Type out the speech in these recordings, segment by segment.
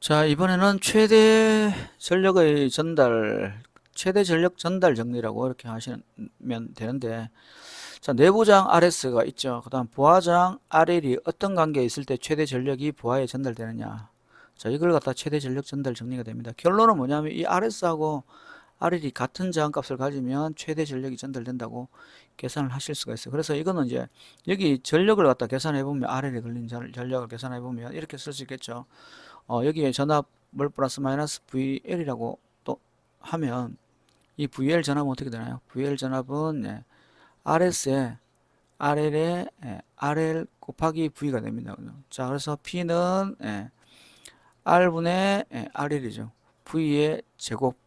자, 이번에는 최대 전력 전달 정리라고 이렇게 하시면 되는데, 자, 내부장 RS가 있죠. 그 다음 부하장 RL이 어떤 관계에 있을 때 최대 전력이 부하에 전달되느냐. 자, 이걸 갖다 최대 전력 전달 정리가 됩니다. 결론은 뭐냐면 이 RS하고 RL이 같은 저항값을 가지면 최대 전력이 전달된다고 계산을 하실 수가 있어요. 그래서 이거는 이제 여기 전력을 갖다 계산해 보면 RL에 걸린 전력을 계산해 보면 이렇게 쓸 수 있겠죠. 여기에 전압을 플러스 마이너스 VL이라고 또 하면 이 VL 전압은 어떻게 되나요? VL 전압은 RS에 RL에 RL 곱하기 V가 됩니다. 자, 그래서 P는 R분의 RL이죠. V의 제곱.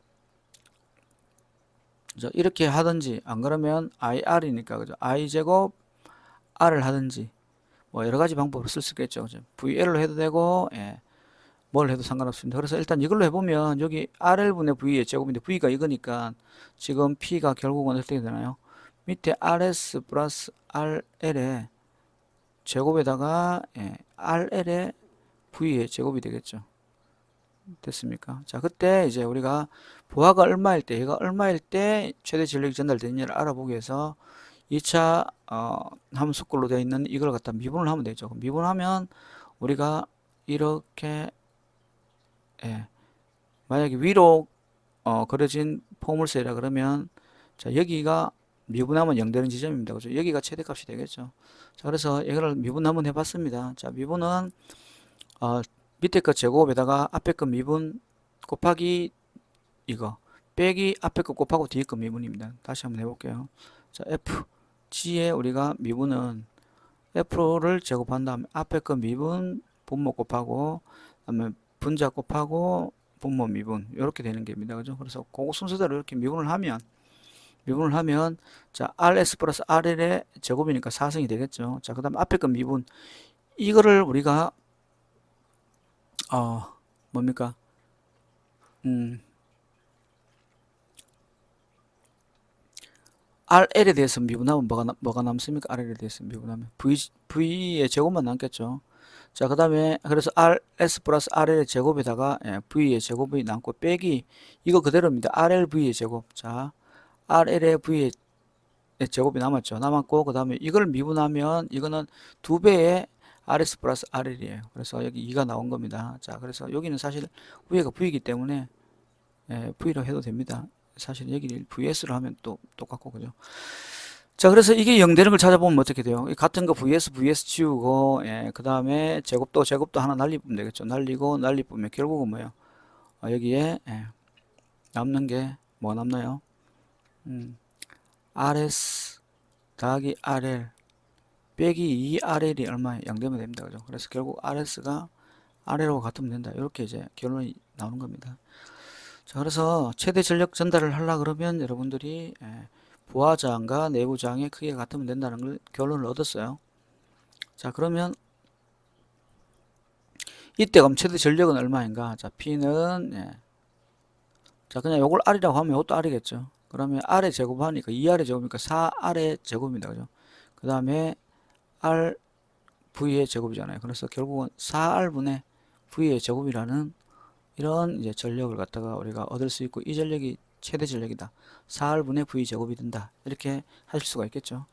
그죠? 이렇게 하든지 안 그러면 IR이니까 그죠? I 제곱 R을 하든지 뭐 여러 가지 방법으로 쓸 수 있겠죠. 그죠? VL로 해도 되고 뭘 해도 상관없습니다. 그래서 일단 이걸로 해보면 여기 RL분의 V의 제곱인데 V가 이거니까 지금 P가 결국은 어떻게 되나요? 밑에 RS 플러스 RL의 제곱에다가 RL의 V의 제곱이 되겠죠. 됐습니까? 자, 그때 이제 우리가 부하가 얼마일 때, 얘가 얼마일 때 최대 전력이 전달되느냐를 알아보기 위해서 2차 함수꼴로 되어 있는 이걸 갖다 미분을 하면 되죠. 미분하면 우리가 이렇게 만약에 위로 그려진 포물선이라 그러면 자, 여기가 미분하면 0 되는 지점입니다. 그죠? 여기가 최대값이 되겠죠. 자, 그래서 이거를 미분 한번 해봤습니다. 자, 미분은 밑에 거 제곱에다가 앞에 거 미분 곱하기 이거 빼기 앞에 거 곱하고 뒤에 거 미분입니다. 다시 한번 해볼게요. 자, F G에 우리가 미분은 F를 제곱한 다음에 앞에 거 미분 분모 곱하고 그다음에 분자 곱하고 분모 미분 이렇게 되는 겁니다. 그죠? 그래서 그 순서대로 이렇게 미분을 하면 자, RS 플러스 RL의 제곱이니까 4승이 되겠죠. 자, 그다음 앞에 거 미분 이거를 우리가 뭡니까? RL에 대해서 미분하면 뭐가 남습니까? RL에 대해서 미분하면 V의 제곱만 남겠죠. 자, 그 다음에 그래서 RS 플러스 RL의 제곱에다가 V의 제곱이 남고 빼기 이거 그대로입니다. RLV의 제곱. 자, RL의 V의 제곱이 남았죠. 남았고 그 다음에 이걸 미분하면 이거는 2배의 RS 플러스 RL이에요. 그래서 여기 2가 나온 겁니다. 자, 그래서 여기는 사실 위에가 V이기 때문에 V로 해도 됩니다. 사실 여기를 VS로 하면 또 똑같고 그죠. 자, 그래서 이게 0 되는 걸 찾아보면 어떻게 돼요? 같은 거 VS 지우고 그 다음에 제곱도 하나 날리면 되겠죠. 날리면 결국은 뭐예요? 여기에 남는 게 뭐 남나요? RS 더하기 RL 빼기 2RL이 얼마에 0 되면 됩니다. 그죠? 그래서 결국 RS가 RL하고 같으면 된다. 이렇게 이제 결론이 나오는 겁니다. 자, 그래서 최대 전력 전달을 하려 그러면 여러분들이 부하장과 내부장의 크기가 같으면 된다는 걸 결론을 얻었어요. 자, 그러면 이때 그럼 최대 전력은 얼마인가? 자, P는 자, 그냥 요걸 R이라고 하면 이것도 R이겠죠. 그러면 R의 제곱하니까 2R의 제곱이니까 4R의 제곱입니다. 그죠? 그 다음에 R V의 제곱이잖아요. 그래서 결국은 4R분의 V의 제곱이라는 이런 이제 전력을 갖다가 우리가 얻을 수 있고 이 전력이 최대 전력이다. 4R분의 V 제곱이 된다. 이렇게 하실 수가 있겠죠.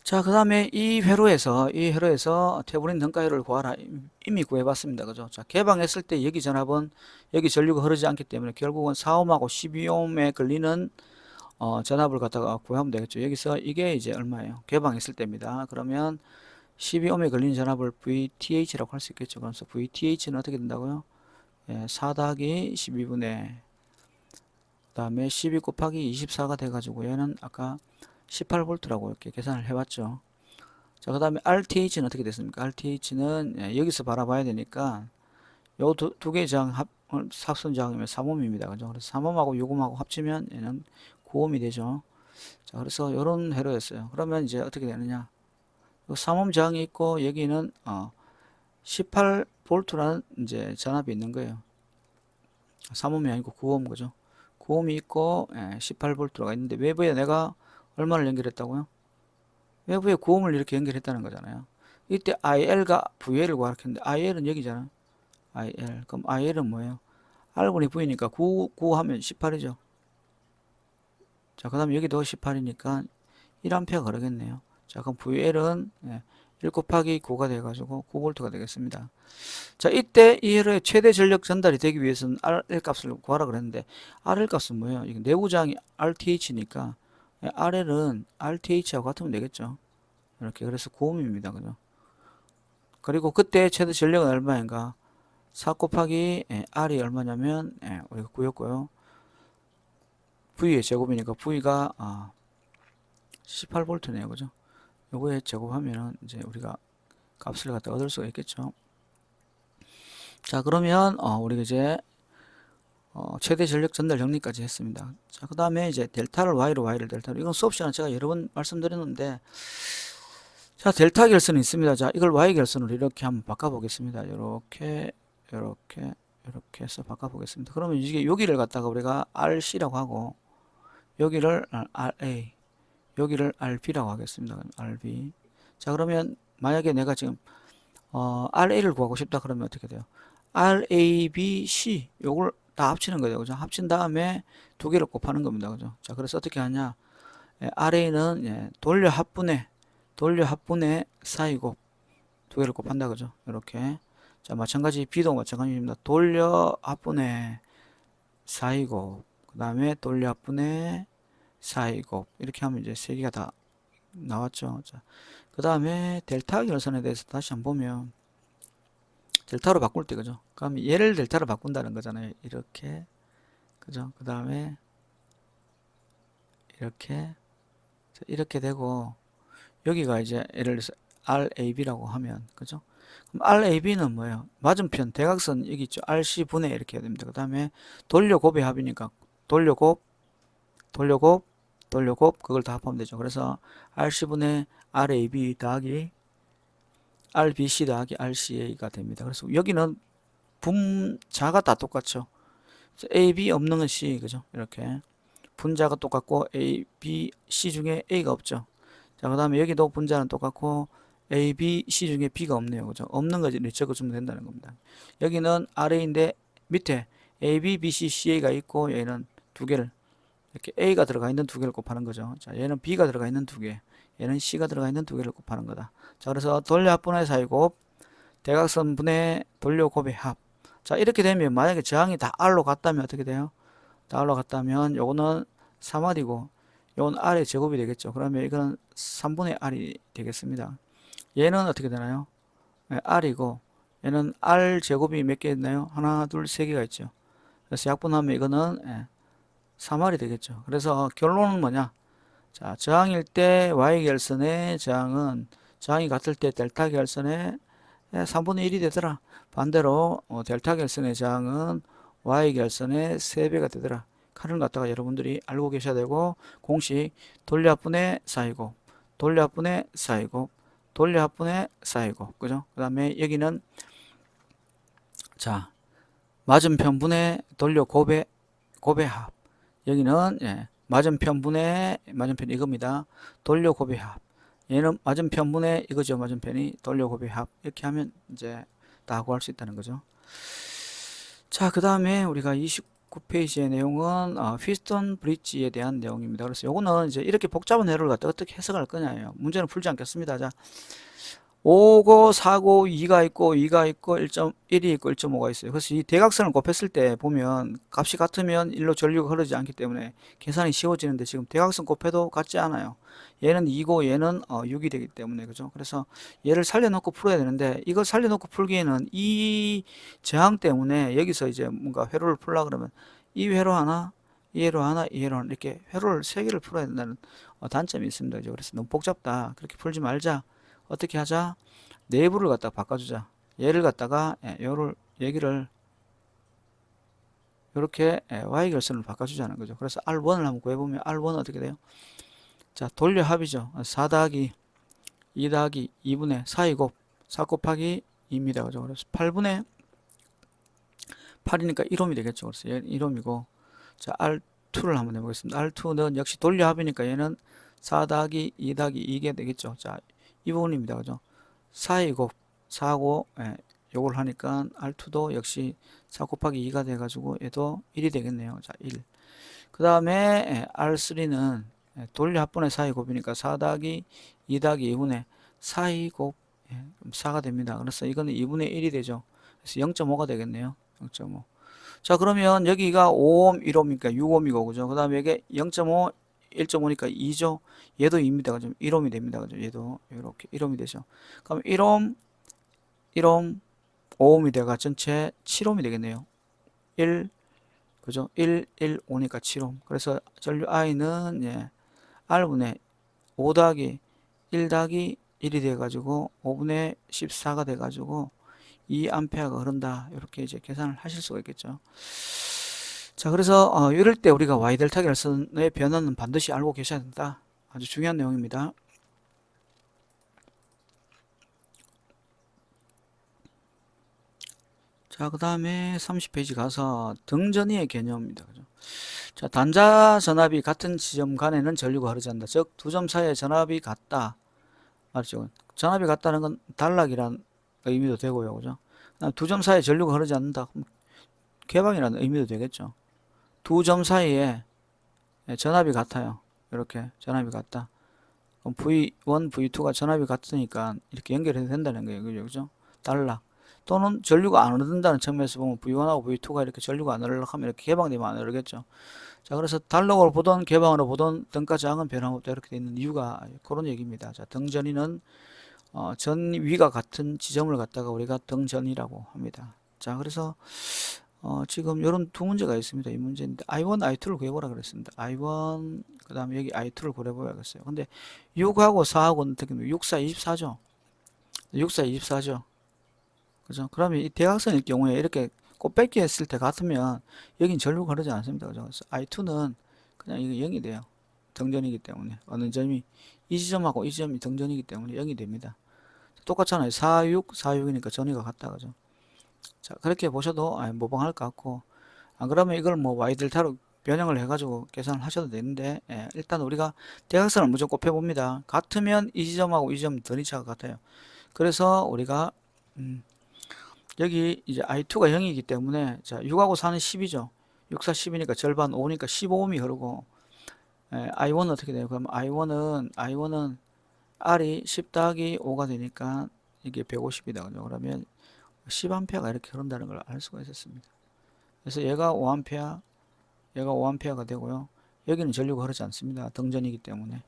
자, 그 다음에 이 회로에서 태블린 등가율을 구하라. 이미 구해봤습니다. 그죠? 자, 개방했을 때 여기 전압은 여기 전류가 흐르지 않기 때문에 결국은 4옴하고 12옴에 걸리는 전압을 갖다가 구하면 되겠죠. 여기서 이게 이제 얼마예요? 개방했을 때입니다. 그러면 12옴에 걸리는 전압을 VTH라고 할 수 있겠죠. 그래서 VTH는 어떻게 된다고요? 4 더하기 12분의 그 다음에 12 곱하기 24가 돼가지고 얘는 아까 18V라고 이렇게 계산을 해봤죠. 자, 그 다음에 RTH는 어떻게 됐습니까? RTH는 여기서 바라봐야 되니까 요 두 개의 저항 합선 저항이면 3옴입니다. 그죠? 그래서 3옴하고 6옴하고 합치면 얘는 9옴이 되죠. 자, 그래서 요런 회로였어요. 그러면 이제 어떻게 되느냐? 요 3옴 저항이 있고 여기는 18V라는 이제 전압이 있는 거예요. 3옴이 아니고 9옴 그죠? 9옴이 있고 18V가 있는데 외부에 내가 얼마를 연결했다고요? 외부에 9옴을 이렇게 연결했다는 거잖아요. 이때 IL과 VL을 구하라 했는데 IL은 여기잖아. IL. 그럼 IL은 뭐예요? R분의 V니까 9 하면 18이죠. 자, 그 다음에 여기도 18이니까 1A가 그러겠네요. 자, 그럼 VL은 1 곱하기 9가 돼가지고 9V가 되겠습니다. 자, 이때 이 회로의 최대 전력 전달이 되기 위해서는 RL 값을 구하라 그랬는데, RL 값은 뭐예요? 이게 내구장이 RTH니까, RL은 RTH하고 같으면 되겠죠. 이렇게. 그래서 9옴입니다. 그죠? 그리고 그때 최대 전력은 얼마인가? 4 곱하기 R이 얼마냐면, 우리가 구했고요. V의 제곱이니까 V가 18V네요. 그죠? 요거에 제곱하면은 이제 우리가 값을 갖다 얻을 수가 있겠죠. 자, 그러면 우리가 이제 최대 전력 전달 정리까지 했습니다. 자, 그 다음에 이제 델타를 Y로 Y를 델타로. 이건 수업 시간에 제가 여러 번 말씀드렸는데, 자, 델타 결선이 있습니다. 자, 이걸 Y 결선으로 이렇게 한번 바꿔보겠습니다. 이렇게, 이렇게, 이렇게 해서 바꿔보겠습니다. 그러면 이게 여기를 갖다가 우리가 RC라고 하고, 여기를 RA, 여기를 RB라고 하겠습니다. RB. 자, 그러면 만약에 내가 지금 RA를 구하고 싶다 그러면 어떻게 돼요? RABC 요걸 다 합치는 거죠. 그죠? 합친 다음에 두 개를 곱하는 겁니다. 그죠? 자, 그래서 어떻게 하냐? RA는 돌려 합분의 4이곱 두 개를 곱한다. 그죠? 이렇게. 자, 마찬가지 B도 마찬가지입니다. 돌려 합분의 4이곱 그 다음에 돌려 합분의 4이곱 이렇게 하면 이제 세 개가 다 나왔죠. 자, 그 다음에 델타 결선에 대해서 다시 한번 보면 델타로 바꿀 때 그죠? 그럼 얘를 델타로 바꾼다는 거잖아요. 이렇게 그죠? 그 다음에 이렇게 되고 여기가 이제 예를 들어서 RAB라고 하면 그죠? 그럼 RAB는 뭐예요? 맞은편 대각선 여기 있죠? RC 분의 이렇게 해야 됩니다. 그 다음에 돌려곱의 합이니까 돌려곱 그걸 다 합하면 되죠. 그래서 RC 분의 RAB 더하기 RBC 더하기 RCA가 됩니다. 그래서 여기는 분자가 다 똑같죠. AB 없는 건 C 그죠? 이렇게 분자가 똑같고 A, B, C 중에 A가 없죠. 자, 그 다음에 여기도 분자는 똑같고 A, B, C 중에 B가 없네요. 그죠? 없는 거 적어주면 된다는 겁니다. 여기는 RA인데 밑에 A, B, B, C, CA가 있고 얘는 두 개를 이렇게 A가 들어가 있는 두 개를 곱하는 거죠. 자, 얘는 B가 들어가 있는 두 개, 얘는 C가 들어가 있는 두 개를 곱하는 거다. 자, 그래서 돌려합분의 사이곱 대각선 분의 돌려곱의 합. 자, 이렇게 되면 만약에 저항이 다 R로 갔다면 어떻게 돼요? 다 R로 갔다면 요거는 3R이고 요건 R의 제곱이 되겠죠. 그러면 이거는 3분의 R이 되겠습니다. 얘는 어떻게 되나요? R이고 얘는 R 제곱이 몇 개 있나요? 하나, 둘, 세 개가 있죠. 그래서 약분하면 이거는 3R이 되겠죠. 그래서 결론은 뭐냐? 자, 저항일 때 Y 결선의 저항은 저항이 같을 때 델타 결선의 3분의 1이 되더라. 반대로 델타 결선의 저항은 Y 결선의 3배가 되더라. 칼을 갖다가 여러분들이 알고 계셔야 되고 공식 돌려합분의 4이고 돌려합분의 4이고 돌려합분의 4이고 그죠? 그 다음에 여기는 자 맞은편분의 돌려곱의 합 여기는 맞은편분의 맞은편 이겁니다. 돌려곱의 합 얘는 맞은편분의 이거죠. 맞은편이 돌려곱의 합 이렇게 하면 이제 다 구할 수 있다는 거죠. 자, 그 다음에 우리가 29페이지의 내용은 피스톤 브릿지에 대한 내용입니다. 그래서 요거는 이제 이렇게 복잡한 회로를 갖다 어떻게 해석할 거냐예요. 문제는 풀지 않겠습니다. 자, 5고 4고 2가 있고 2가 있고 1.1이 있고 1.5가 있어요. 그래서 이 대각선을 곱했을 때 보면 값이 같으면 일로 전류가 흐르지 않기 때문에 계산이 쉬워지는데 지금 대각선 곱해도 같지 않아요. 얘는 2고 얘는 6이 되기 때문에 그죠? 그래서 얘를 살려놓고 풀어야 되는데 이걸 살려놓고 풀기에는 이 저항 때문에 여기서 이제 뭔가 회로를 풀라 그러면 이 회로 하나 이 회로 하나 이 회로 하나 이렇게 회로를 3개를 풀어야 된다는 단점이 있습니다. 그죠? 그래서 너무 복잡다. 그렇게 풀지 말자. 어떻게 하자? 내부를 갖다가 바꿔주자. 얘를 갖다가 요를 얘기를 이렇게 y 결선을 바꿔주자는 거죠. 그래서 R1을 한번 구해보면 R1은 어떻게 돼요? 자, 돌려 합이죠. 4 더하기 2 더하기 2분의 4이곱 4 곱하기 2입니다. 그죠? 그래서 8분의 8이니까 1옴이 되겠죠. 그래서 얘는 1옴이고 자, R2를 한번 해보겠습니다. R2는 역시 돌려 합이니까 얘는 4 더하기 2 더하기 2게 되겠죠. 자, 이 부분입니다. 그죠? 4이곱 4고 요걸 하니까 R2도 역시 4 곱하기 2가 돼가지고 얘도 1이 되겠네요. 자, 1. 그 다음에 R3는 돌려 합분의 사이 곱이니까 4 더하기 2 더하기 2분의 사이 곱 4가 됩니다. 그래서 이거는 2분의 1이 되죠. 그래서 0.5가 되겠네요. 0.5. 자, 그러면 여기가 5옴, 1옴이니까 6옴이고, 그죠? 그 다음에 이게 0.5, 1.5니까 2죠? 얘도 2입니다. 그죠? 1옴이 됩니다. 그죠? 얘도 이렇게 1옴이 되죠. 그럼 1옴, 1옴, 5옴이 돼가 전체 7옴이 되겠네요. 1, 그죠? 1, 1, 5니까 7옴. 그래서 전류 I는, 예, R분의 5 더하기 1 더하기 1이 돼가지고 5분의 14가 돼가지고 2A가 흐른다. 이렇게 이제 계산을 하실 수가 있겠죠. 자, 그래서 이럴 때 우리가 Y 델타 결선의 변화는 반드시 알고 계셔야 된다. 아주 중요한 내용입니다. 자, 그 다음에 30페이지 가서 등전이의 개념입니다. 그죠? 자, 단자 전압이 같은 지점 간에는 전류가 흐르지 않는다. 즉, 두 점 사이에 전압이 같다. 맞죠? 전압이 같다는 건 단락이란 의미도 되고요. 그죠? 두 점 사이에 전류가 흐르지 않는다. 그럼 개방이라는 의미도 되겠죠. 두 점 사이에 전압이 같아요. 이렇게 전압이 같다. 그럼 V1, V2가 전압이 같으니까 이렇게 연결해도 된다는 거예요. 그죠? 단락. 또는 전류가 안 흐른다는 측면에서 보면 V1하고 V2가 이렇게 전류가 안 흐르려고 하면 이렇게 개방되면 안 흐르겠죠. 자, 그래서 단락으로 보던 개방으로 보던 등가장은 변함없다 이렇게 되어 있는 이유가 그런 얘기입니다. 자, 등전이는 전 위가 같은 지점을 갖다가 우리가 등전이라고 합니다. 자, 그래서 지금 이런 두 문제가 있습니다. 이 문제인데 I1, I2를 구해보라 그랬습니다. I1 그 다음에 여기 I2를 구해보야겠어요. 근데 6하고 4하고는 어떻게 6, 4, 24죠. 6, 4, 24죠. 그죠? 그러면 이 대각선일 경우에 이렇게 곱빼기 했을 때 같으면 여긴 전류가 흐르지 않습니다. 그죠? 그래서 I2는 그냥 이거 0이 돼요. 등전이기 때문에 어느 점이 이 지점하고 이 지점이 등전이기 때문에 0이 됩니다. 똑같잖아요. 4, 6, 4, 6이니까 전위가 같다. 그죠? 자, 그렇게 보셔도 모방할 것 같고, 안 그러면 이걸 뭐 y 델타로 변형을 해가지고 계산을 하셔도 되는데, 일단 우리가 대각선을 무조건 곱해봅니다. 같으면 이 지점하고 이 지점 전위차가 같아요. 그래서 우리가 여기 이제 I2가 0이기 때문에 자 6하고 4는 10이죠. 6, 4, 10이니까 절반 5니까 15옴이 흐르고 I1은 어떻게 돼요? 그럼 I1은 R이 10 더하기 5가 되니까 이게 150이다. 그죠? 그러면 10A가 이렇게 흐른다는 걸 알 수가 있었습니다. 그래서 얘가 5A, 얘가 5A가 되고요. 여기는 전류가 흐르지 않습니다. 등전이기 때문에.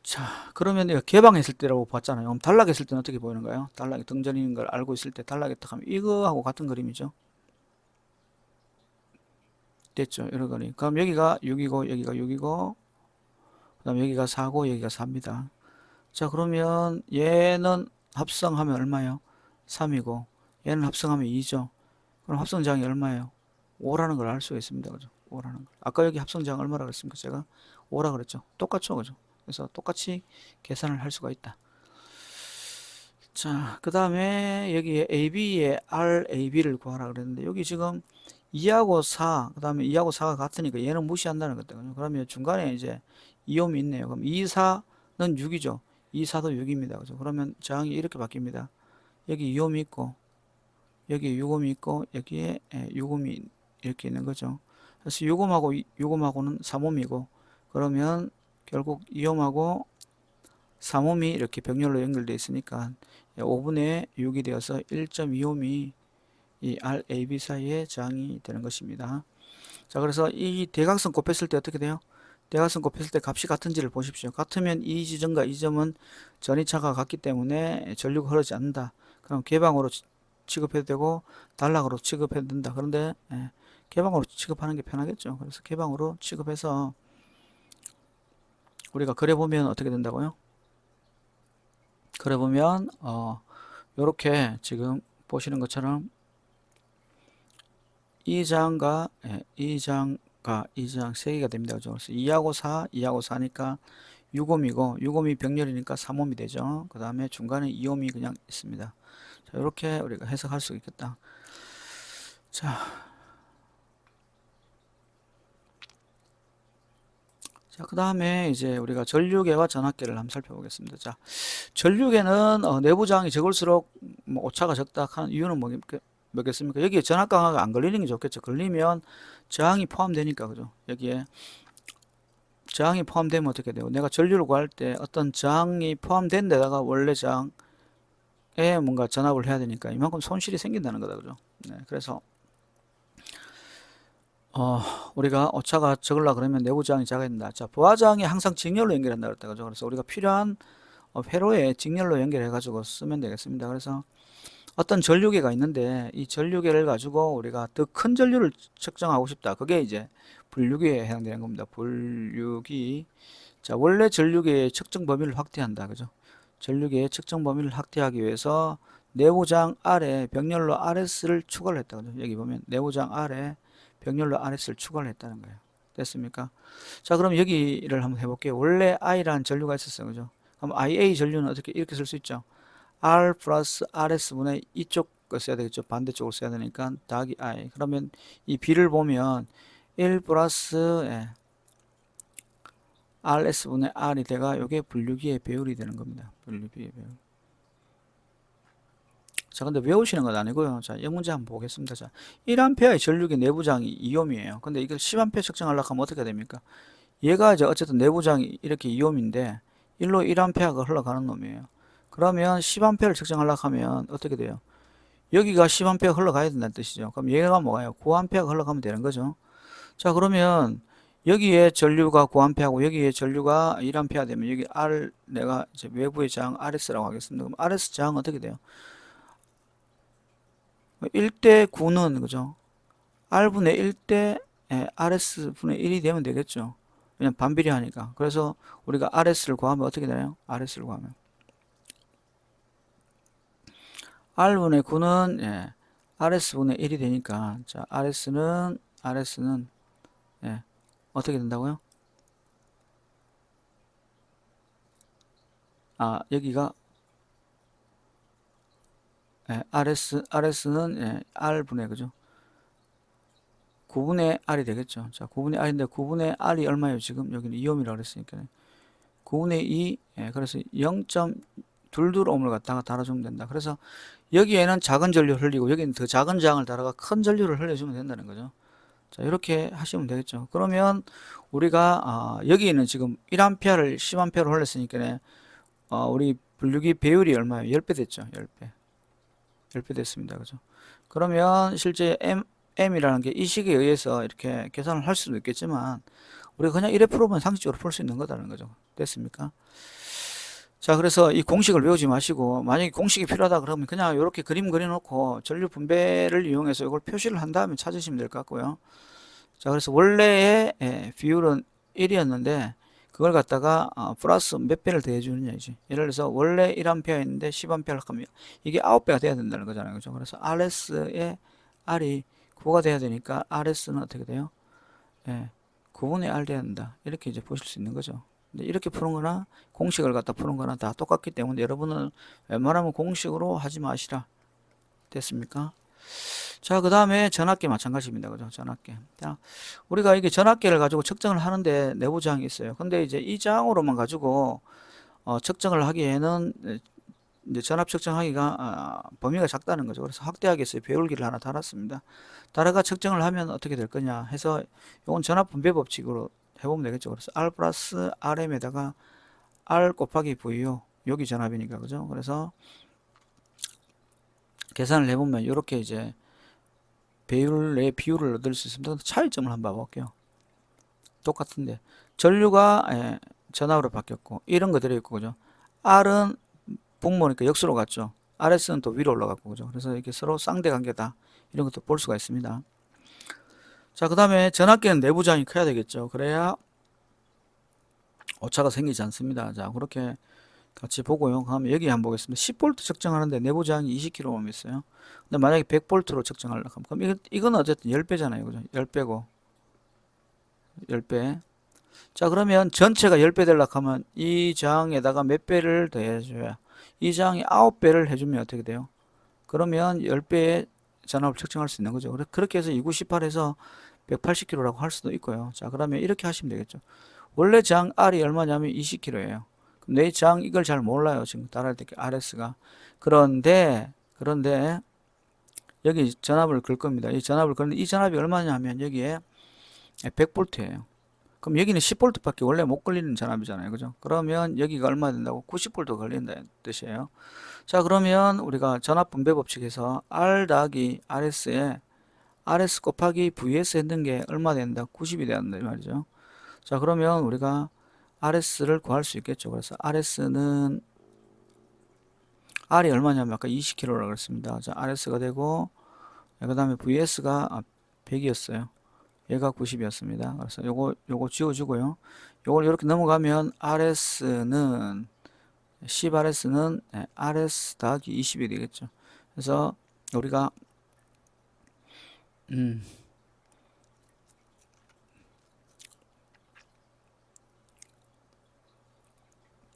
자, 그러면 내가 개방했을 때라고 봤잖아요. 그럼 단락했을 때는 어떻게 보이는가요? 단락이 등전인 걸 알고 있을 때 단락했다 하면 이거하고 같은 그림이죠. 됐죠? 이런 거니. 그럼 여기가 6이고 여기가 6이고 그 다음 여기가 4고 여기가 4입니다. 자, 그러면 얘는 합성하면 얼마예요? 3이고 얘는 합성하면 2죠. 그럼 합성장이 얼마예요? 5라는 걸 알 수가 있습니다. 그죠? 5라는 걸. 아까 여기 합성장 얼마라고 했습니까? 제가 5라 그랬죠. 똑같죠. 그죠? 그래서 똑같이 계산을 할 수가 있다. 자, 그 다음에 여기에 AB에 RAB를 구하라 그랬는데 여기 지금 2하고 4, 그 다음에 2하고 4가 같으니까 얘는 무시한다는 거거든요. 그러면 중간에 이제 2옴이 있네요. 그럼 2, 4는 6이죠. 2, 4도 6입니다. 그죠? 그러면 저항이 이렇게 바뀝니다. 여기 2옴이 있고 여기에 6옴이 있고 여기에 6옴이 이렇게 있는 거죠. 그래서 6옴하고는 3옴이고 그러면 결국 2옴하고 3옴이 이렇게 병렬로 연결되어 있으니까 5분의 6이 되어서 1.2옴이 이 RAB 사이에 저항이 되는 것입니다. 자, 그래서 이 대각선 곱했을 때 어떻게 돼요? 대각선 곱했을 때 값이 같은지를 보십시오. 같으면 이 지점과 이 점은 전위차가 같기 때문에 전류가 흐르지 않는다. 그럼 개방으로 취급해도 되고 단락으로 취급해도 된다. 그런데 개방으로 취급하는 게 편하겠죠. 그래서 개방으로 취급해서 우리가 그려보면 어떻게 된다고요? 그려보면 요렇게 지금 보시는 것처럼 이 장과 이 장과 이 장 세 개가 됩니다. 그죠? 그래서 2하고 4, 2하고 4니까 6옴이고 6옴이 병렬이니까 3옴이 되죠. 그 다음에 중간에 2옴이 그냥 있습니다. 자, 이렇게 우리가 해석할 수 있겠다. 자, 자, 그 다음에 이제 우리가 전류계와 전압계를 한번 살펴보겠습니다. 자, 전류계는 내부 저항이 적을수록 뭐 오차가 적다 하는 이유는 뭐겠습니까? 여기에 전압 강화가 안 걸리는 게 좋겠죠. 걸리면 저항이 포함되니까, 그죠? 여기에 저항이 포함되면 어떻게 돼요? 내가 전류를 구할 때 어떤 저항이 포함된 데다가 원래 저항에 뭔가 전압을 해야 되니까 이만큼 손실이 생긴다는 거다, 그죠? 네, 그래서 우리가 오차가 적으려 그러면 내부 저항이 작아야 된다. 자, 부하 저항이 항상 직렬로 연결한다 그랬다, 그죠? 그래서 우리가 필요한 회로에 직렬로 연결해 가지고 쓰면 되겠습니다. 그래서 어떤 전류계가 있는데 이 전류계를 가지고 우리가 더 큰 전류를 측정하고 싶다. 그게 이제 분류기에 해당되는 겁니다. 분류기. 자, 원래 전류계의 측정 범위를 확대한다. 그죠? 전류계의 측정 범위를 확대하기 위해서 내부장 아래 병렬로 RS를 추가를 했다. 그죠? 여기 보면 내부장 아래 병렬로 RS를 추가를 했다는 거예요. 됐습니까? 자, 그럼 여기를 한번 해볼게요. 원래 I라는 전류가 있었어요. 그죠? 그럼 IA 전류는 어떻게 이렇게 쓸 수 있죠? R 플러스 RS분의 이쪽 거 써야 되겠죠. 반대쪽으로 써야 되니까 더하기 I. 그러면 이 B를 보면 1 플러스 RS분의 R이 돼가 요게 분류기의 배율이 되는 겁니다. 분류기의 배율. 자, 근데 외우시는 건 아니고요. 자, 이 문제 한번 보겠습니다. 자, 1A의 전류기 내부장이 2옴이에요. 근데 이걸 10A 측정하려고 하면 어떻게 됩니까? 얘가 이제 어쨌든 내부장이 이렇게 2옴인데 1로 1A가 흘러가는 놈이에요. 그러면 10A를 측정하려고 하면 어떻게 돼요? 여기가 10A 흘러가야 된다는 뜻이죠. 그럼 얘가 뭐가요? 9A가 흘러가면 되는 거죠. 자, 그러면 여기에 전류가 9A하고 여기에 전류가 1A 되면 여기 R 내가 이제 외부의 저항 RS라고 하겠습니다. 그럼 RS 저항은 어떻게 돼요? 1대 9는 그죠? R분의 1대 RS분의 1이 되면 되겠죠. 그냥 반비례하니까. 그래서 우리가 RS를 구하면 어떻게 되나요? RS를 구하면 R분의 9는 RS분의 1이 되니까 자 RS는 어떻게 된다고요? 여기가 RS는 R분의 그죠? 9분의 R이 되겠죠. 자, 9분의 R인데 9분의 R이 얼마예요? 지금 여기는 2옴이라고 그랬으니까 9분의 2, 그래서 0.22옴을 갖다가 달아주면 된다. 그래서 여기에는 작은 전류를 흘리고 여기는 더 작은 저항을 달아가 큰 전류를 흘려주면 된다는 거죠. 자, 이렇게 하시면 되겠죠. 그러면 우리가 여기는 지금 1A를 10A로 흘렸으니까 우리 분류기 배율이 얼마예요? 10배 됐죠. 10배. 10배 됐습니다. 그죠? 그러면 실제 M이라는 게 이 식에 의해서 이렇게 계산을 할 수도 있겠지만 우리가 그냥 1에 풀어보면 상식적으로 풀 수 있는 거다라는 거죠. 됐습니까? 자, 그래서 이 공식을 외우지 마시고 만약에 공식이 필요하다 그러면 그냥 이렇게 그림 그려놓고 전류 분배를 이용해서 이걸 표시를 한 다음에 찾으시면 될 것 같고요. 자, 그래서 원래의 비율은 1이었는데 그걸 갖다가 플러스 몇 배를 더해주느냐 이제. 예를 들어서 원래 1A였는데 10A를 하면 이게 9배가 돼야 된다는 거잖아요. 그죠? 그래서 RS의 R이 9가 돼야 되니까 RS는 어떻게 돼요? 9분의 R 돼야 된다. 이렇게 이제 보실 수 있는 거죠. 근데 이렇게 푸는 거나 공식을 갖다 푸는 거나 다 똑같기 때문에 여러분은 웬만하면 공식으로 하지 마시라. 됐습니까? 자, 그 다음에 전압계 마찬가지입니다. 그죠? 전압계. 자, 우리가 이게 전압계를 가지고 측정을 하는데 내부 저항이 있어요. 근데 이제 이 저항으로만 가지고 측정을 하기에는 이제 전압 측정하기가 범위가 작다는 거죠. 그래서 확대하기 위해서 배울기를 하나 달았습니다. 달아가 측정을 하면 어떻게 될 거냐 해서 이건 전압 분배 법칙으로 해보면 되겠죠. 그래서 R 플러스 RM에다가 R 곱하기 V요. 여기 전압이니까 그죠? 그래서 계산을 해보면 이렇게 이제 배율의 비율을 얻을 수 있습니다. 차이점을 한번 봐볼게요. 똑같은데 전류가 전압으로 바뀌었고 이런 거 들어있고 그죠? R은 분모니까 역수로 갔죠. RS는 또 위로 올라갔고 그죠? 그래서 이게 서로 쌍대 관계다. 이런 것도 볼 수가 있습니다. 자, 그 다음에 전압계는 내부장이 커야 되겠죠. 그래야 오차가 생기지 않습니다. 자, 그렇게 같이 보고요. 그러면 여기 한번 보겠습니다. 10V 측정하는데 내부장이 20kΩ 있어요. 근데 만약에 100V로 측정하려고 하면 그럼 이건 어쨌든 10배잖아요. 그죠? 10배고 10배. 자, 그러면 전체가 10배 되려고 하면 이 저항에다가 몇 배를 더해줘야 이 저항이 9배를 해주면 어떻게 돼요? 그러면 10배의 전압을 측정할 수 있는 거죠. 그렇게 해서 2918에서 180kg라고 할 수도 있고요. 자, 그러면 이렇게 하시면 되겠죠. 원래 저항 R이 얼마냐면 20kg예요. 내 저항 이걸 잘 몰라요. 지금 따라할 때 RS가. 그런데 여기 전압을 걸 겁니다. 이 전압을 걸는데 이 전압이 얼마냐면 여기에 100V예요. 그럼 여기는 10V밖에 원래 못 걸리는 전압이잖아요. 그죠? 그러면 여기가 얼마 된다고? 90V 걸린다는 뜻이에요. 자, 그러면 우리가 전압 분배 법칙에서 R 더하기 RS에 RS 곱하기 VS 했는 게 얼마 된다? 90이 된다 이 말이죠. 자, 그러면 우리가 RS를 구할 수 있겠죠. 그래서 RS는 R이 얼마냐면 아까 20kg라고 그랬습니다. 자, RS가 되고 그 다음에 VS가 100이었어요. 얘가 90이었습니다. 그래서 요거 지워주고요. 요걸 이렇게 넘어가면 RS는 10RS는 RS 더하기 20이 되겠죠. 그래서 우리가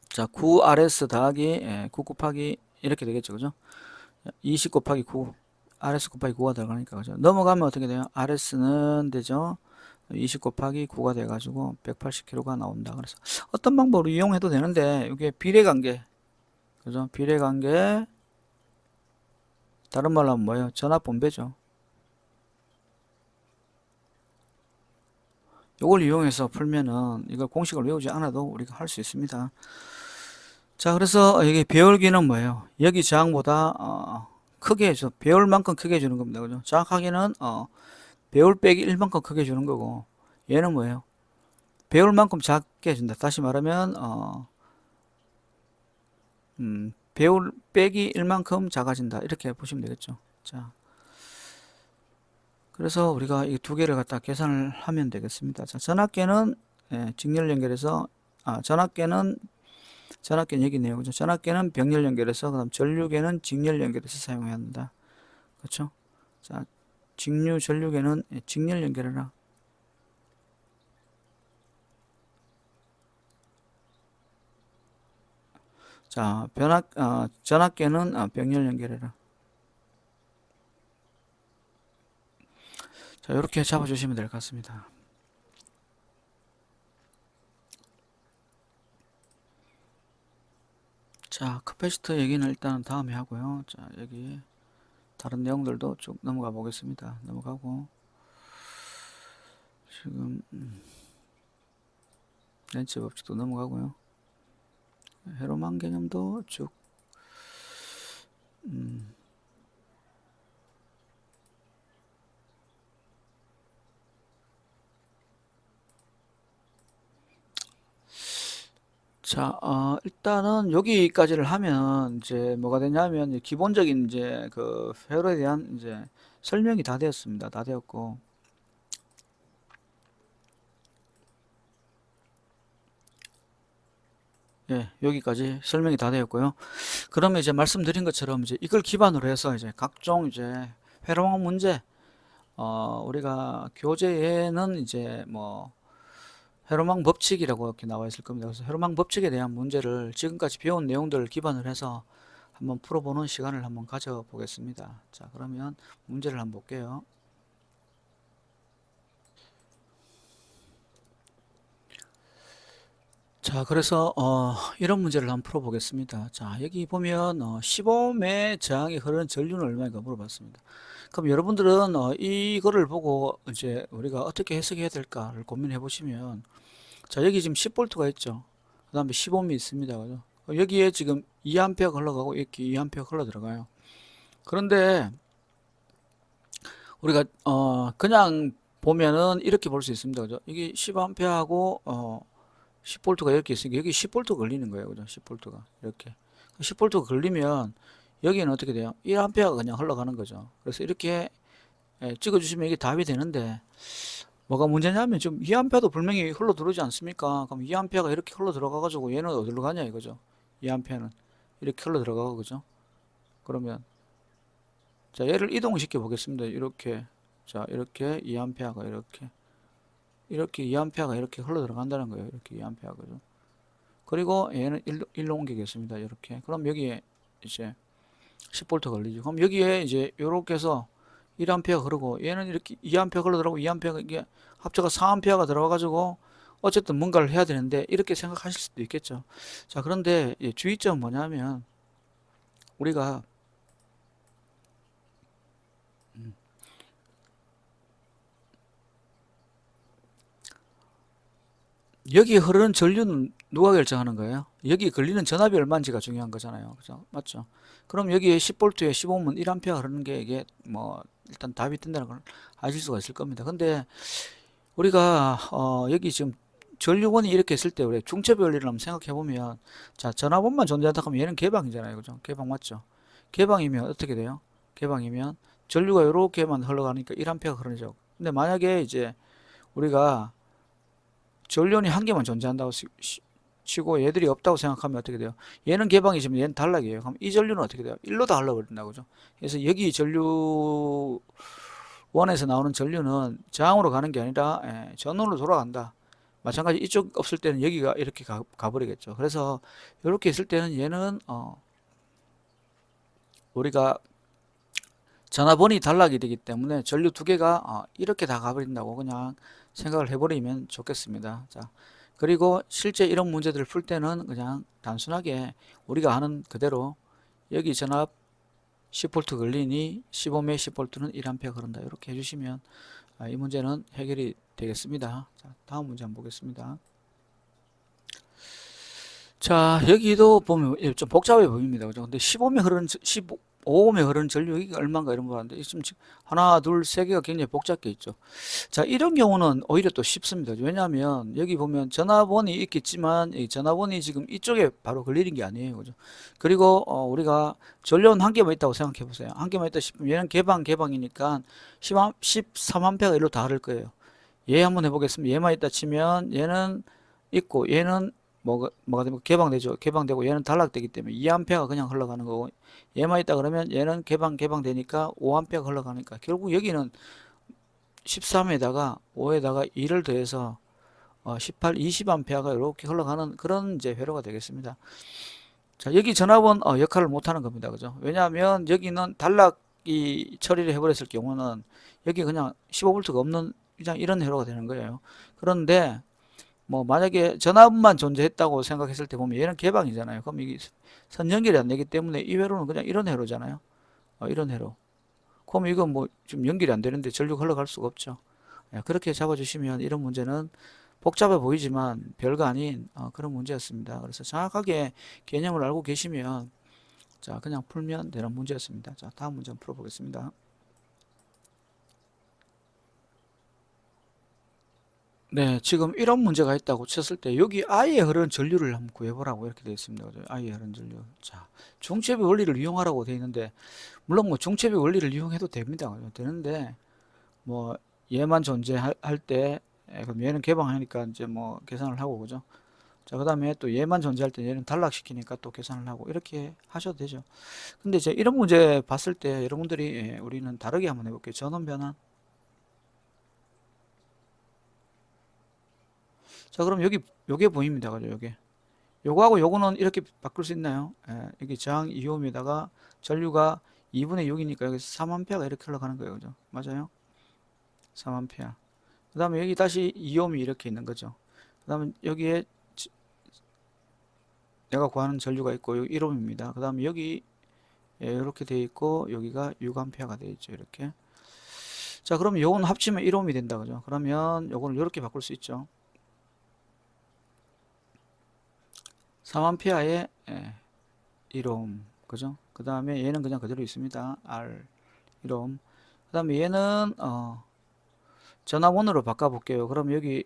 자 9RS 더하기 9 곱하기 이렇게 되겠죠. 그죠? 20 곱하기 9 RS 곱하기 9가 들어가니까 그죠? 넘어가면 어떻게 돼요? RS는 되죠. 20 곱하기 9가 돼가지고 180kg가 나온다. 그래서 어떤 방법으로 이용해도 되는데 이게 비례관계, 그죠? 비례관계 다른 말로 하면 뭐예요? 전압 분배죠. 이걸 이용해서 풀면은 이걸 공식을 외우지 않아도 우리가 할 수 있습니다. 자, 그래서 여기 배열기는 뭐예요? 여기 저항보다 크게 해줘. 배열 만큼 크게 해주는 겁니다. 그죠? 정확하게는 배열 빼기 1만큼 크게 해주는 거고 얘는 뭐예요? 배열만큼 작게 해준다. 다시 말하면 배열 빼기 1만큼 작아진다. 이렇게 보시면 되겠죠. 자, 그래서 우리가 이 두 개를 갖다 계산을 하면 되겠습니다. 자, 전압계는 직렬 연결해서 전압계는 여기 있네요. 그죠? 전압계는 병렬 연결해서 그다음 전류계는 직렬 연결해서 사용해야 한다. 그렇죠? 자, 직류 전류계는 직렬 연결해라. 자, 전압계는 병렬 연결해라. 자, 이렇게 잡아주시면 될 것 같습니다. 자, 캐패시터 얘기는 일단 다음에 하고요. 자, 여기 다른 내용들도 쭉 넘어가 보겠습니다. 넘어가고 지금 렌치 법칙도 넘어가고요. 회로망 개념도 쭉 자, 일단은 여기까지를 하면 이제 뭐가 되냐면 기본적인 이제 그 회로에 대한 이제 설명이 다 되었습니다. 다 되었고, 예, 여기까지 설명이 다 되었고요. 그러면 이제 말씀드린 것처럼 이제 이걸 기반으로 해서 이제 각종 이제 회로망 문제, 우리가 교재에는 이제 뭐 회로망 법칙이라고 이렇게 나와 있을 겁니다. 그래서 회로망 법칙에 대한 문제를 지금까지 배운 내용들을 기반으로 해서 한번 풀어보는 시간을 한번 가져보겠습니다. 자, 그러면 문제를 한번 볼게요. 자, 그래서 이런 문제를 한번 풀어보겠습니다. 자, 여기 보면 15매 저항이 흐르는 전류는 얼마인가 물어봤습니다. 그럼 여러분들은 이거를 보고 이제 우리가 어떻게 해석해야 될까를 고민해 보시면, 자, 여기 지금 10V가 있죠. 그 다음에 15미 있습니다. 그죠? 여기에 지금 2A 흘러가고 이렇게 2A 흘러 들어가요. 그런데 우리가 그냥 보면은 이렇게 볼 수 있습니다. 그죠? 이게 10A하고 10V가 이렇게 있으니까 여기 10V 걸리는 거예요. 그죠? 10V가 이렇게 10V가 걸리면 여기는 어떻게 돼요? 1A가 그냥 흘러가는 거죠. 그래서 이렇게 찍어주시면 이게 답이 되는데, 뭐가 문제냐면 지금 2A도 분명히 흘러 들어오지 않습니까? 그럼 2A가 이렇게 흘러 들어가 가지고 얘는 어디로 가냐 이거죠. 2A는 이렇게 흘러 들어가고, 그죠? 그러면 자, 얘를 이동시켜 보겠습니다. 이렇게, 자, 이렇게 2A가 이렇게 2A가 이렇게 흘러 들어간다는 거예요. 이렇게 2A가, 그죠? 그리고 얘는 일로 옮기겠습니다. 이렇게. 그럼 여기에 이제 10V 걸리죠. 그럼 여기에 이제 이렇게 해서 1A 흐르고, 얘는 이렇게 2A 흘러 들어가고 2A가 이게 합쳐가 4A가 들어가 가지고 어쨌든 뭔가를 해야 되는데 이렇게 생각하실 수도 있겠죠. 자, 그런데 주의점은 뭐냐면 우리가 여기 흐르는 전류는 누가 결정하는 거예요? 여기 걸리는 전압이 얼마인지가 중요한 거잖아요. 그죠? 맞죠? 그럼 여기에 10V에 15면 1A 흐르는 게 이게 뭐 일단 답이 된다는 걸 아실 수가 있을 겁니다. 근데 우리가 여기 지금 전류원이 이렇게 있을 때 우리 중첩의 원리를 한번 생각해 보면 자, 전압원만 존재한다 하면 얘는 개방이잖아요. 그죠? 개방 맞죠? 개방이면 어떻게 돼요? 개방이면 전류가 이렇게만 흘러가니까 1A가 흐르죠. 근데 만약에 이제 우리가 전륜이 한 개만 존재한다고 치고 얘들이 없다고 생각하면 어떻게 돼요? 얘는 개방이지만 얘는 단락이에요. 그럼 이 전류는 어떻게 돼요? 일로 다 흘러버린다고 죠. 그래서 여기 전류 원에서 나오는 전류는 저항으로 가는 게 아니라 전원으로 돌아간다. 마찬가지 이쪽 없을 때는 여기가 이렇게 가버리겠죠. 그래서 이렇게 있을 때는 얘는 우리가 전압원이 단락이 되기 때문에 전류 두 개가 이렇게 다 가버린다고 그냥 생각을 해버리면 좋겠습니다. 자, 그리고 실제 이런 문제들을 풀 때는 그냥 단순하게 우리가 아는 그대로 여기 전압 10V 걸리니 15매 10V는 1A 흐른다. 이렇게 해주시면 이 문제는 해결이 되겠습니다. 자, 다음 문제 한번 보겠습니다. 자, 여기도 보면 좀 복잡해 보입니다. 그죠? 근데 15매 흐르는, 15매 흐르는 전류가 얼마인가 이런 거 하는데, 지금 하나, 둘, 세 개가 굉장히 복잡해 있죠. 자, 이런 경우는 오히려 또 쉽습니다. 왜냐하면 여기 보면 전압원이 있겠지만, 이 전압원이 지금 이쪽에 바로 걸리는 게 아니에요. 그죠? 그리고, 우리가 전류원 한 개만 있다고 생각해 보세요. 한 개만 있다 싶으면 얘는 개방이니까 13A 일로 다 흐를 거예요. 얘 한번 해보겠습니다. 얘만 있다 치면 얘는 있고 얘는 뭐가 되면 개방되죠. 개방되고 얘는 단락되기 때문에 2A가 그냥 흘러가는 거고 얘만 있다 그러면 얘는 개방되니까 5A가 흘러가니까 결국 여기는 13에다가 5에다가 2를 더해서 18, 20A가 이렇게 흘러가는 그런 이제 회로가 되겠습니다. 자, 여기 전압은 역할을 못하는 겁니다. 그죠? 왜냐하면 여기는 단락이 처리를 해버렸을 경우는 여기 그냥 15V가 없는 그냥 이런 회로가 되는 거예요. 그런데 뭐 만약에 전압만 존재했다고 생각했을 때 보면 얘는 개방이잖아요. 그럼 이게 선 연결이 안 되기 때문에 이 회로는 그냥 이런 회로잖아요. 이런 회로. 그럼 이건 뭐 좀 연결이 안 되는데 전류가 흘러갈 수가 없죠. 그렇게 잡아주시면 이런 문제는 복잡해 보이지만 별거 아닌 그런 문제였습니다. 그래서 정확하게 개념을 알고 계시면 자 그냥 풀면 되는 문제였습니다. 자 다음 문제 한번 풀어보겠습니다. 네, 지금 이런 문제가 있다고 쳤을 때 여기 I에 흐르는 전류를 한번 구해보라고 이렇게 되어 있습니다. 그죠? I에 흐르는 전류. 자, 중첩의 원리를 이용하라고 되어 있는데 물론 뭐 중첩의 원리를 이용해도 됩니다. 그죠? 되는데 뭐 얘만 존재할 때 그럼 얘는 개방하니까 이제 뭐 계산을 하고 그죠? 자, 그다음에 또 얘만 존재할 때 얘는 단락시키니까 또 계산을 하고 이렇게 하셔도 되죠. 근데 이제 이런 문제 봤을 때 여러분들이 우리는 다르게 한번 해볼게요. 전원 변환. 자, 그럼 여기 요게 보입니다. 그죠? 요게. 요거하고 요거는 이렇게 바꿀 수 있나요? 여기 저항 2옴에다가 전류가 2분의 6이니까 여기 3A가 이렇게 흘러가는 거예요. 그죠? 맞아요? 3A. 그 다음에 여기 다시 2옴이 이렇게 있는 거죠. 그 다음에 여기에 내가 구하는 전류가 있고 여기 1옴입니다. 그 다음에 여기 이렇게 되어 있고 여기가 6A가 되어 있죠. 이렇게. 자, 그러면 요건 합치면 1옴이 된다. 그죠? 그러면 요거는 이렇게 바꿀 수 있죠. 3A에 1옴. 그죠? 그 다음에 얘는 그냥 그대로 있습니다. R 1옴. 그 다음에 얘는 전압원으로 바꿔볼게요. 그럼 여기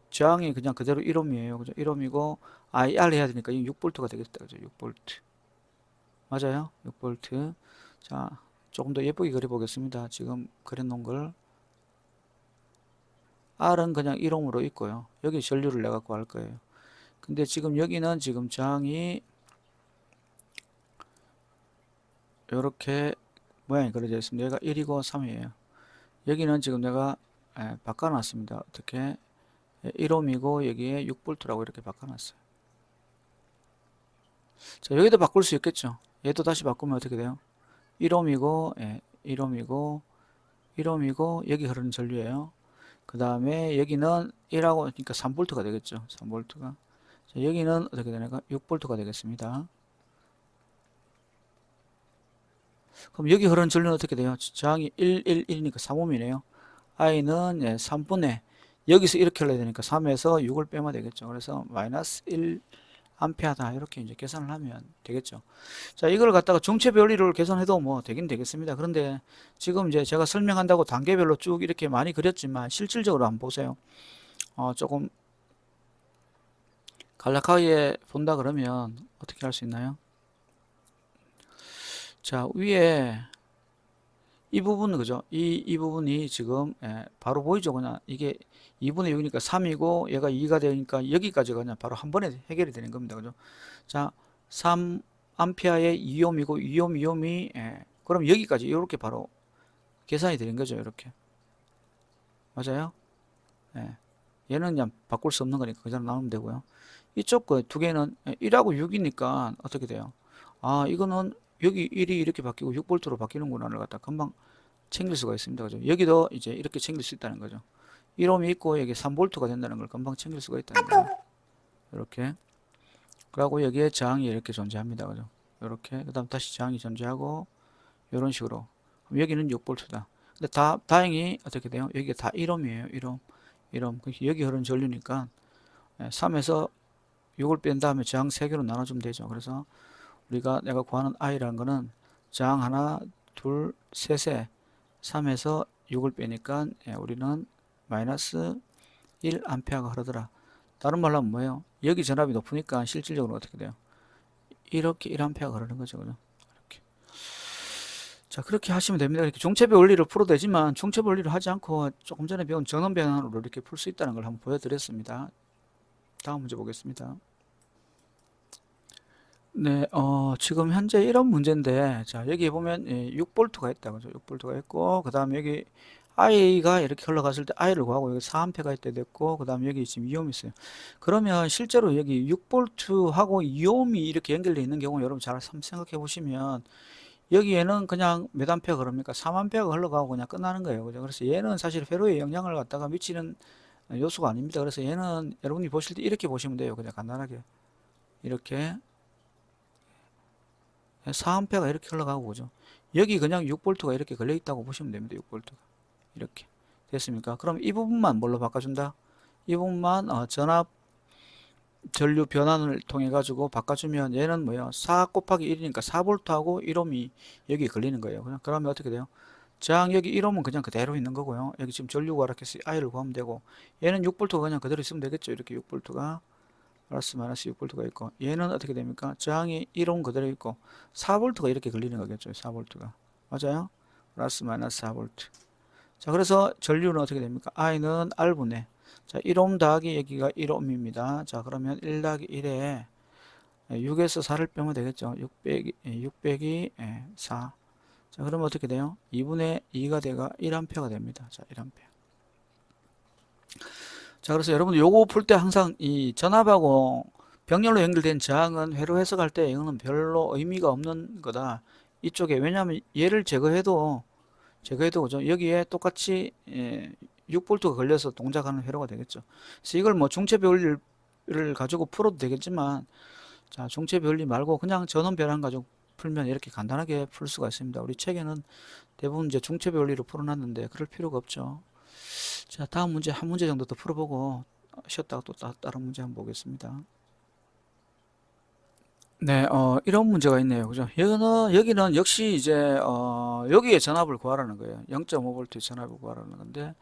저항이 그냥 그대로 1옴이에요. 그죠? 1옴이고 IR 해야 되니까 6V가 되겠다. 그죠? 6V. 맞아요? 6V. 자, 조금 더 예쁘게 그려보겠습니다. 지금 그려놓은 걸. R은 그냥 1옴으로 있고요. 여기 전류를 내가 구할 거예요. 근데 지금 여기는 지금 저항이 이렇게 모양이 그려져 있습니다. 여기가 1이고 3이에요. 여기는 지금 내가 바꿔놨습니다. 어떻게 1옴이고 여기에 6V라고 이렇게 바꿔놨어요. 자, 여기도 바꿀 수 있겠죠. 얘도 다시 바꾸면 어떻게 돼요? 1옴이고 1옴이고 1옴이고 여기 흐르는 전류예요. 그 다음에 여기는 1하고 그러니까 3V가 되겠죠. 3V가. 자, 여기는 어떻게 되나요? 6V가 되겠습니다. 그럼 여기 흐르는 전류는 어떻게 돼요? 저항이 1, 1, 1이니까 3옴이네요. I는 3분의 여기서 이렇게 흘러야 되니까 3에서 6을 빼면 되겠죠. 그래서 마이너스 1 암페어다 이렇게 이제 계산을 하면 되겠죠. 자, 이걸 갖다가 중체비 원리를 계산해도 뭐 되긴 되겠습니다. 그런데 지금 이제 제가 설명한다고 단계별로 쭉 이렇게 많이 그렸지만 실질적으로 한번 보세요. 조금 간략하게 본다 그러면 어떻게 할 수 있나요? 자, 위에 이 부분 그죠? 이 부분이 지금 바로 보이죠? 그냥 이게 2분의 6이니까 3이고 얘가 2가 되니까 여기까지가 그냥 바로 한 번에 해결이 되는 겁니다. 그죠? 자, 3 암페어의 2옴이고 2옴이 그럼 여기까지 이렇게 바로 계산이 되는 거죠. 이렇게. 맞아요? 예. 얘는 그냥 바꿀 수 없는 거니까 그대로 나오면 되고요. 이쪽 거 두 개는 1하고 6이니까 어떻게 돼요? 아, 이거는 여기 1이 이렇게 바뀌고 6V로 바뀌는구나를 갖다 금방 챙길 수가 있습니다. 그죠? 여기도 이제 이렇게 챙길 수 있다는 거죠. 1옴이 있고 여기 3V가 된다는 걸 금방 챙길 수가 있다는 거예요. 이렇게. 그리고 여기에 저항이 이렇게 존재합니다. 그죠? 이렇게. 그 다음 다시 저항이 존재하고 이런 식으로. 그럼 여기는 6V다. 근데 다행히 어떻게 돼요? 여기가 다 1옴이에요. 1옴. 1옴. 여기 흐르는 전류니까 3에서 6을 뺀 다음에 저항 3개로 나눠주면 되죠. 그래서 내가 구하는 I라는 거는 저항 하나, 둘, 셋에 3에서 6을 빼니까 우리는 마이너스 1A가 흐르더라. 다른 말로 하면 뭐예요? 여기 전압이 높으니까 실질적으로 어떻게 돼요? 이렇게 1A가 흐르는 거죠. 그죠? 이렇게. 자, 그렇게 하시면 됩니다. 이렇게 중체비 원리를 풀어도 되지만 중체비 원리를 하지 않고 조금 전에 배운 전원 변환으로 이렇게 풀 수 있다는 걸 한번 보여드렸습니다. 다음 문제 보겠습니다. 네, 지금 현재 이런 문제인데, 자, 여기 보면 6V가 있다. 그죠? 6V가 있고, 그 다음에 여기 I가 이렇게 흘러갔을 때 I를 구하고, 여기 4A가 있다 됐고, 그 다음에 여기 지금 2옴이 있어요. 그러면 실제로 여기 6V하고 2옴이 이렇게 연결되어 있는 경우, 여러분 잘 한번 생각해 보시면, 여기에는 그냥 몇 암페어 그럽니까? 3A가 흘러가고 그냥 끝나는 거예요. 그죠? 그래서 얘는 사실 회로에 영향을 갖다가 미치는 요소가 아닙니다. 그래서 얘는 여러분이 보실 때 이렇게 보시면 돼요. 그냥 간단하게. 이렇게. 4A가 이렇게 흘러가고 그죠. 여기 그냥 6V가 이렇게 걸려 있다고 보시면 됩니다. 6V가 이렇게 됐습니까? 그럼 이 부분만 뭘로 바꿔준다? 이 부분만 전압 전류 변환을 통해 가지고 바꿔주면 얘는 뭐예요? 4 곱하기 1이니까 4V하고 1옴이 여기 걸리는 거예요. 그러면 어떻게 돼요? 저항 여기 1옴은 그냥 그대로 있는 거고요. 여기 지금 전류가 이렇게 I를 구하면 되고 얘는 6V가 그냥 그대로 있으면 되겠죠. 이렇게 6V가 플러스 마이너스 6V가 있고 얘는 어떻게 됩니까? 저항이 1옴 그대로 있고 4V가 이렇게 걸리는 거겠죠. 4V가 맞아요? 플러스 마이너스 4V. 자, 그래서 전류는 어떻게 됩니까? I는 R분의 자, 1옴 더하기 여기가 1옴입니다. 자, 그러면 1 더하기 1에 6에서 4를 빼면 되겠죠. 6 빼기 4. 자, 그러면 어떻게 돼요? 2분의 2가 돼가 1A가 됩니다. 자, 1A. 자, 그래서 여러분들 요거 풀 때 항상 이 전압하고 병렬로 연결된 저항은 회로 해석할 때 이거는 별로 의미가 없는 거다. 이쪽에 왜냐하면 얘를 제거해도 그죠? 여기에 똑같이 6V가 걸려서 동작하는 회로가 되겠죠. 그래서 이걸 뭐 중체비 원리를 가지고 풀어도 되겠지만 자, 중체비 원리 말고 그냥 전원 변환 가지고 풀면 이렇게 간단하게 풀 수가 있습니다. 우리 책에는 대부분 이제 중체비 원리로 풀어놨는데 그럴 필요가 없죠. 자, 다음 문제 한 문제 정도 더 풀어보고 쉬었다가 또 다른 문제 한번 보겠습니다. 네, 이런 문제가 있네요. 그죠? 여기는 역시 이제, 여기에 전압을 구하라는 거예요. 0.5V 전압을 구하라는 건데,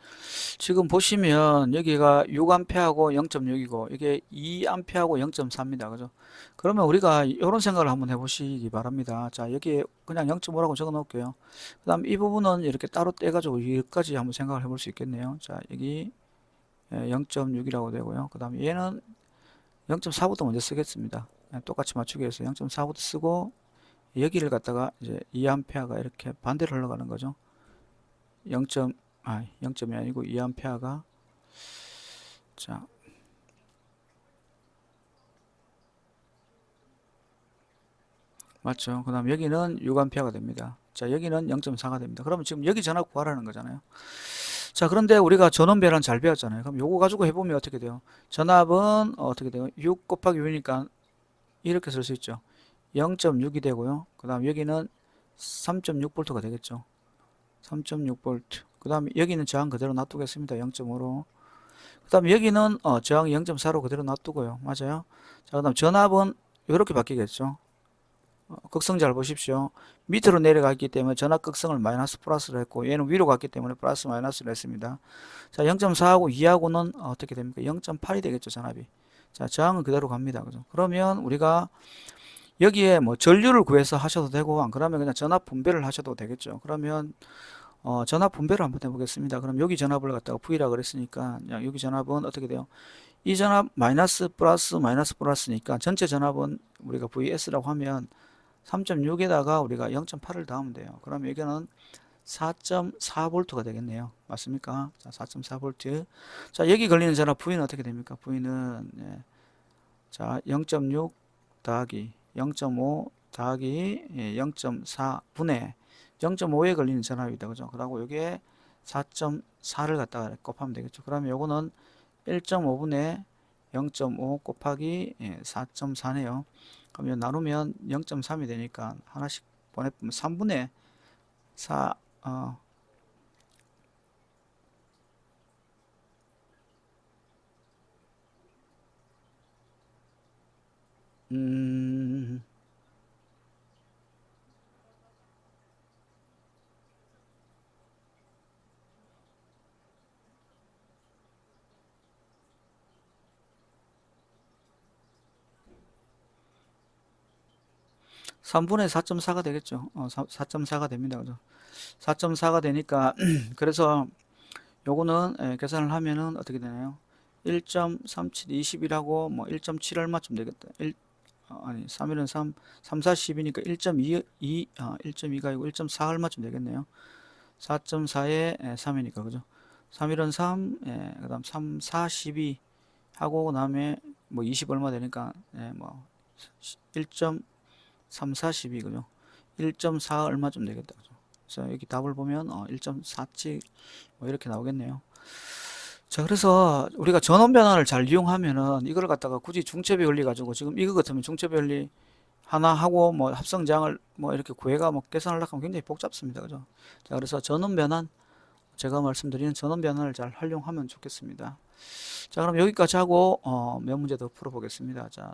지금 보시면 여기가 6A하고 0.6이고, 이게 2A하고 0.4입니다. 그죠? 그러면 우리가 이런 생각을 한번 해보시기 바랍니다. 자, 여기에 그냥 0.5라고 적어 놓을게요. 그 다음 이 부분은 이렇게 따로 떼가지고 여기까지 한번 생각을 해볼 수 있겠네요. 자, 여기 0.6이라고 되고요. 그 다음 얘는 0.4부터 먼저 쓰겠습니다. 똑같이 맞추기 위해서 0.4부터 쓰고 여기를 갖다가 이제 2A가 이렇게 반대로 흘러가는 거죠. 0.이 아니고 2A가 자 맞죠. 그 다음 여기는 6A가 됩니다. 자 여기는 0.4가 됩니다. 그러면 지금 여기 전압 구하라는 거잖아요. 자, 그런데 우리가 전원 변환 잘 배웠잖아요. 그럼 요거 가지고 해보면 어떻게 돼요? 전압은 어떻게 돼요? 6 곱하기 6이니까 이렇게 쓸 수 있죠. 0.6이 되고요. 그 다음 여기는 3.6V가 되겠죠. 3.6V. 그 다음 여기는 저항 그대로 놔두겠습니다. 0.5로. 그 다음 여기는 저항 0.4로 그대로 놔두고요. 맞아요? 자, 그 다음 전압은 이렇게 바뀌겠죠. 극성 잘 보십시오. 밑으로 내려갔기 때문에 전압 극성을 마이너스 플러스로 했고, 얘는 위로 갔기 때문에 플러스 마이너스를 했습니다. 자, 0.4하고 2하고는 어떻게 됩니까? 0.8이 되겠죠, 전압이. 자, 저항은 그대로 갑니다. 그죠? 그러면 우리가 여기에 뭐 전류를 구해서 하셔도 되고, 안 그러면 그냥 전압 분배를 하셔도 되겠죠. 그러면 전압 분배를 한번 해보겠습니다. 그럼 여기 전압을 갖다가 V라 그랬으니까 여기 전압은 어떻게 돼요? 이 전압 마이너스 플러스 마이너스 플러스니까 전체 전압은 우리가 VS라고 하면 3.6에다가 우리가 0.8을 더하면 돼요. 그럼 여기는 4.4V가 되겠네요. 맞습니까? 자, 4.4V. 자, 여기 걸리는 전압 V는 어떻게 됩니까? V는 자, 0.6 더하기 0.5 더하기 0.4분의 0.5에 걸리는 전압이다. 그죠? 그러고 여기에 4.4를 갖다가 곱하면 되겠죠. 그러면 요거는 1.5분의 0.5 곱하기 4.4네요. 그러면 나누면 0.3이 되니까 하나씩 보내면 3분의 4 음, 3분의 4.4가 되겠죠. 4.4가 됩니다. 그죠? 4.4가 되니까 그래서 요거는 계산을 하면은 어떻게 되나요? 1.37 20이라고 뭐 1.7 얼마쯤 되겠다. 아니 3일은 3, 3, 4, 10이니까 1.2, 1.2가 아니고 1.4 얼마쯤 되겠네요. 4.4에 3이니까 그죠? 3일은 3, 그 다음 3, 4, 12 하고 그다음에 뭐 20 얼마 되니까 뭐 1.3, 4, 12 그죠? 1.4 얼마쯤 되겠다 그죠? 그래서 여기 답을 보면 1.47 뭐 이렇게 나오겠네요. 자, 그래서 우리가 전원 변환을 잘 이용하면은 이걸 갖다가 굳이 중첩에 걸리 가지고 지금 이거 같으면 중첩에 걸리 하나 하고 뭐 합성장을 뭐 이렇게 구해가 뭐 계산하려고 하면 굉장히 복잡습니다. 그죠? 자, 그래서 전원 변환 제가 말씀드리는 전원 변환을 잘 활용하면 좋겠습니다. 자, 그럼 여기까지 하고 몇 문제 더 풀어보겠습니다. 자,